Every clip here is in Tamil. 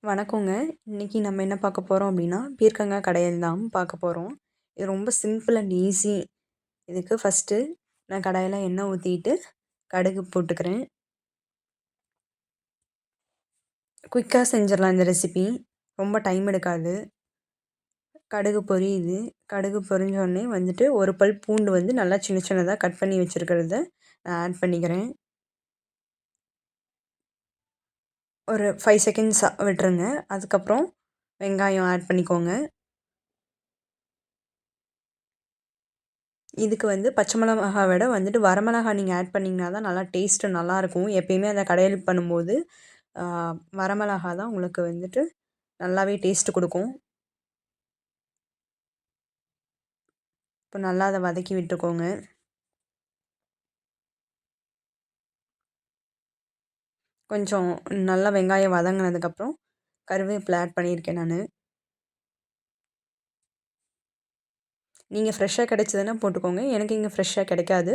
வணக்கங்க. இன்னைக்கு நம்ம என்ன பார்க்க போறோம் அப்படின்னா, பீர்க்கங்காய் கடையல் தான் பார்க்க போறோம். இது ரொம்ப சிம்பிள் அண்ட் ஈஸி. இதுக்கு ஃபர்ஸ்ட்டு நான் கடாயில எண்ணெய் ஊத்திட்டு, கடுகு போட்டுக்கிறேன். குயிக்கா செஞ்சிடலாம் இந்த ரெசிபி. ரொம்ப டைம் எடுக்காது. கடுகு பொரியுது. கடுகு பொரிஞ்சோடனே வந்துட்டு ஒரு பல் பூண்டு வந்து நல்லா சின்ன சின்னதா கட் பண்ணி வச்சிருக்கிறத நான் ஆட் பண்ணிக்கிறேன். ஒரு 5 செகண்ட்ஸ் விட்டுருங்க. அதுக்கப்புறம் வெங்காயம் ஆட் பண்ணிக்கோங்க. இதுக்கு வந்து பச்சை மிளகாய் விட வந்துட்டு வரமிளகாய் நீங்கள் ஆட் பண்ணிங்கன்னா தான் நல்லா டேஸ்ட்டு நல்லாயிருக்கும். எப்பயுமே அந்த கடையல் பண்ணும்போது வரமிளகாய் தான் உங்களுக்கு வந்துட்டு நல்லாவே டேஸ்ட்டு கொடுக்கும். இப்போ நல்லா அதை வதக்கி விட்டுக்கோங்க. கொஞ்சம் நல்லா வெங்காயம் வதங்கினதுக்கப்புறம் கருவேப்பிலை ஆட் பண்ணியிருக்கேன் நான். நீங்கள் ஃப்ரெஷ்ஷாக கிடைச்சதுன்னா போட்டுக்கோங்க. எனக்கு இங்கே ஃப்ரெஷ்ஷாக கிடைக்காது.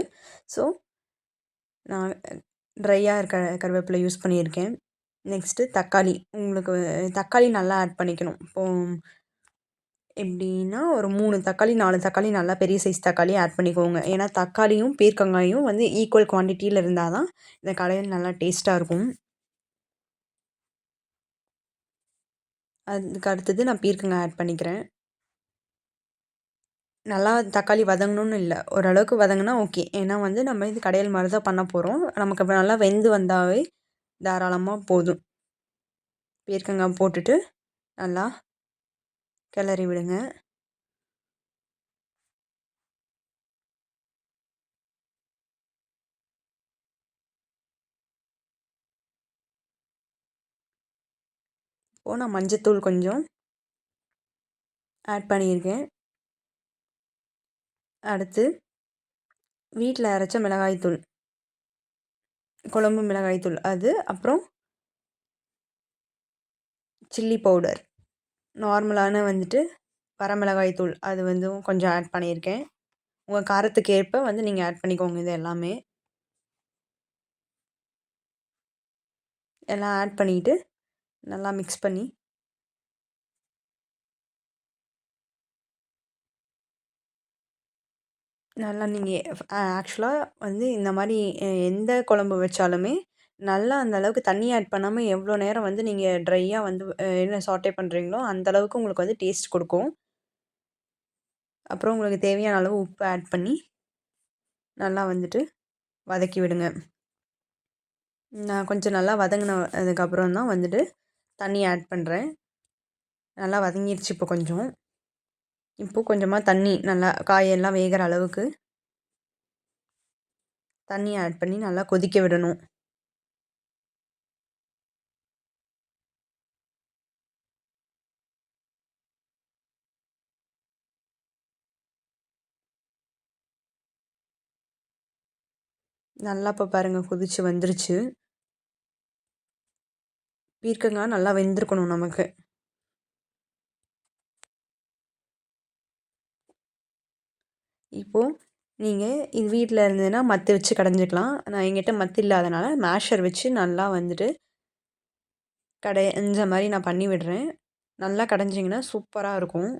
ஸோ நான் ட்ரையாக இருக்க கருவேப்பிலை யூஸ் பண்ணியிருக்கேன். நெக்ஸ்ட்டு தக்காளி. உங்களுக்கு தக்காளி நல்லா ஆட் பண்ணிக்கணும். இப்போது எப்படின்னா ஒரு 3 தக்காளி 4 தக்காளி நல்லா பெரிய சைஸ் தக்காளி ஆட் பண்ணிக்கோங்க. ஏன்னா தக்காளியும் பீர்க்கங்காயும் வந்து ஈக்குவல் குவான்டிட்டியில் இருந்தால் தான் இந்த கடையில் நல்லா டேஸ்ட்டாக இருக்கும். அதுக்கு அடுத்தது நான் பீர்க்கங்காய் ஆட் பண்ணிக்கிறேன். நல்லா தக்காளி வதங்கணும்னு இல்லை, ஓரளவுக்கு வதங்கினா ஓகே. ஏன்னா வந்து நம்ம இது கடையல் மாதிரி தான் பண்ண போகிறோம். நமக்கு இப்போ நல்லா வெந்து வந்தாவே தாராளமாக போதும். பீர்க்கங்காய் போட்டுட்டு நல்லா கிளறி விடுங்க. இப்போது நான் மஞ்சத்தூள் கொஞ்சம் ஆட் பண்ணியிருக்கேன். அடுத்து வீட்டில் அரைச்ச மிளகாய்த்தூள், குழம்பு மிளகாய்த்தூள் அது, அப்புறம் சில்லி பவுடர், நார்மலான வந்துட்டு வரமிளகாய்த்தூள் அது வந்து கொஞ்சம் ஆட் பண்ணியிருக்கேன். உங்கள் காரத்துக்கு ஏற்ப வந்து நீங்கள் ஆட் பண்ணிக்கோங்க. இது எல்லாமே எல்லாம் ஆட் பண்ணிவிட்டு நல்லா மிக்ஸ் பண்ணி நல்லா நீங்கள் ஆக்சுவலாக வந்து இந்த மாதிரி எந்த குழம்பு வச்சாலுமே நல்லா அந்த அளவுக்கு தண்ணி ஆட் பண்ணாமல் எவ்வளோ நேரம் வந்து நீங்கள் ட்ரையாக வந்து என்ன சாட்டே பண்ணுறீங்களோ அந்த அளவுக்கு உங்களுக்கு வந்து டேஸ்ட் கொடுக்கும். அப்புறம் உங்களுக்கு தேவையான அளவு உப்பு ஆட் பண்ணி நல்லா வந்துட்டு வதக்கி விடுங்க. நான் கொஞ்சம் நல்லா வதங்கினதுக்கப்புறம் தான் வந்துட்டு தண்ணி ஆட் பண்ணுறேன். நல்லா வதங்கிடுச்சு இப்போ கொஞ்சம். இப்போது கொஞ்சமாக தண்ணி நல்லா காயெல்லாம் வேகிற அளவுக்கு தண்ணி ஆட் பண்ணி நல்லா கொதிக்க விடணும். நல்லா இப்போ பாருங்கள் கொதிச்சு வந்துருச்சு. பீர்க்கங்காய் நல்லா வெந்திருக்கணும் நமக்கு. இப்போது நீங்கள் இது வீட்டில் இருந்ததுன்னா மத்து வச்சு கடைஞ்சிக்கலாம். நான் என்கிட்ட மத்து இல்லாதனால மேஷர் வச்சு நல்லா வந்துட்டு கடைஞ்ச மாதிரி நான் பண்ணி விடுறேன். நல்லா கடைஞ்சிங்கன்னா சூப்பராக இருக்கும்.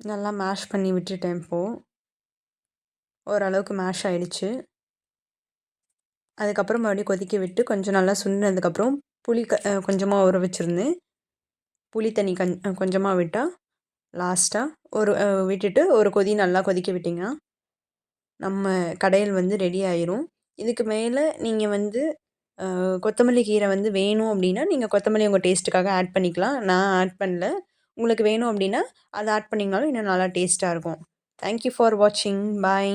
நல்லா மேஷ் பண்ணி விட்டுட்டேன் இப்போது. ஓரளவுக்கு மேஷ் ஆகிடுச்சு. அதுக்கப்புறம் மறுபடியும் கொதிக்க விட்டு கொஞ்சம் நல்லா சுண்டினதுக்கப்புறம் புளி கொஞ்சமாக ஊற வச்சுருந்தேன். புளி தண்ணி கொஞ்சமாக விட்டால் லாஸ்ட்டாக ஒரு விட்டுட்டு ஒரு கொதி நல்லா கொதிக்க விட்டிங்கன்னா நம்ம கடையல் வந்து ரெடி ஆயிரும். இதுக்கு மேலே நீங்கள் வந்து கொத்தமல்லி கீரை வந்து வேணும் அப்படின்னா நீங்கள் கொத்தமல்லி உங்கள் டேஸ்ட்டுக்காக ஆட் பண்ணிக்கலாம். நான் ஆட் பண்ணல. உங்களுக்கு வேணும் அப்படின்னா அதை ஆட் பண்ணிங்கனாலும் இன்னும் நல்லா டேஸ்ட்டாக இருக்கும். தேங்க் யூ ஃபார் வாட்சிங். பாய்.